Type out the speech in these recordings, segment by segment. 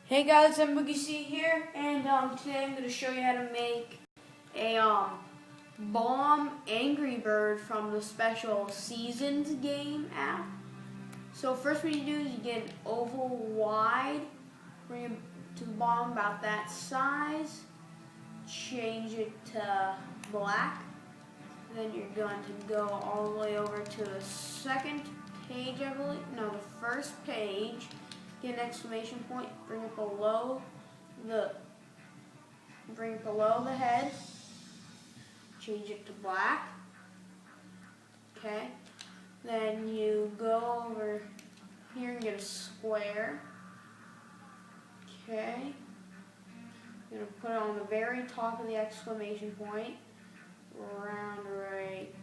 Hey guys, I'm Boogie C here, and today I'm going to show you how to make a bomb Angry Bird from the special Seasons game app. So first what you do is you get an oval wide, bring it to the bottom about that size, change it to black, then you're going to go all the way over to the second page, I believe, no, the first page. Get an exclamation point, bring it below the head, change it to black. Okay. Then you go over here and get a square. Okay. You're gonna put it on the very top of the exclamation point, around right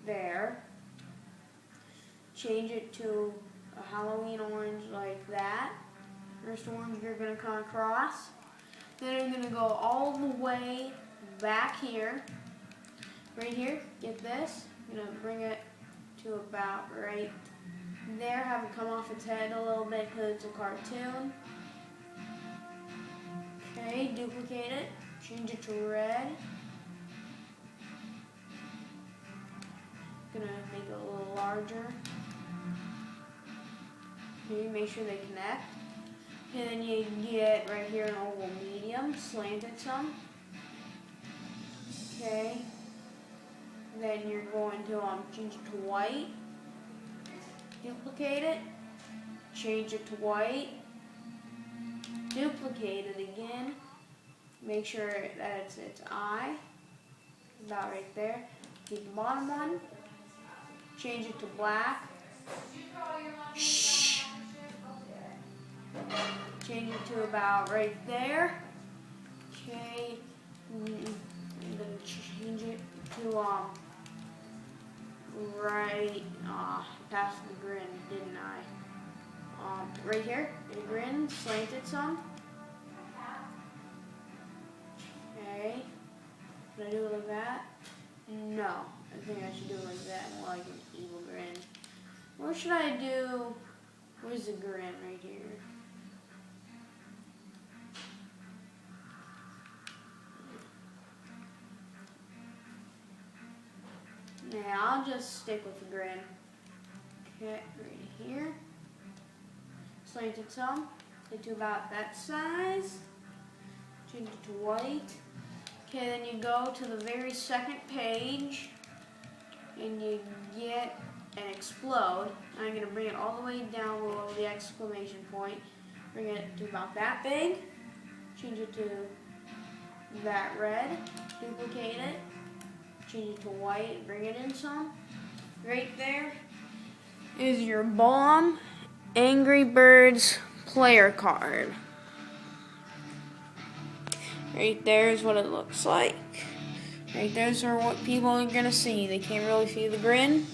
there. Change it to a Halloween orange like that. First orange you're going to come across. Then I'm going to go all the way back here. Right here, get this. I'm going to bring it to about right there. Have it come off its head a little bit because it's a cartoon. Okay, duplicate it. Change it to red. Going to make it a little larger. You make sure they connect. And then you get right here an oval medium, slant it some. Okay. Then you're going to change it to white. Duplicate it. Change it to white. Duplicate it again. Make sure that it's its eye. About right there. Keep the bottom one. Change it to black. Shh. Change it to about right there. Okay, I'm gonna change it to right past the grin, didn't I? Right here, get a grin, slant it some. Okay, should I do it like that? No, I think I should do it like that, more like an evil grin. What should I do? Where's the grin right here? Now I'll just stick with the grin. Okay, right here. Slant it some. Get to about that size. Change it to white. Okay, then you go to the very second page and you get an explode. I'm going to bring it all the way down below the exclamation point. Bring it to about that big. Change it to that red. Duplicate it. Change it to white, bring it in some. Right there is your bomb Angry Birds player card. Right there is what it looks like. Right there's what people are gonna see. They can't really see the grin,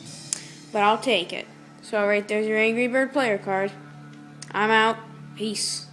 but I'll take it. So right there's your Angry Bird player card. I'm out. Peace.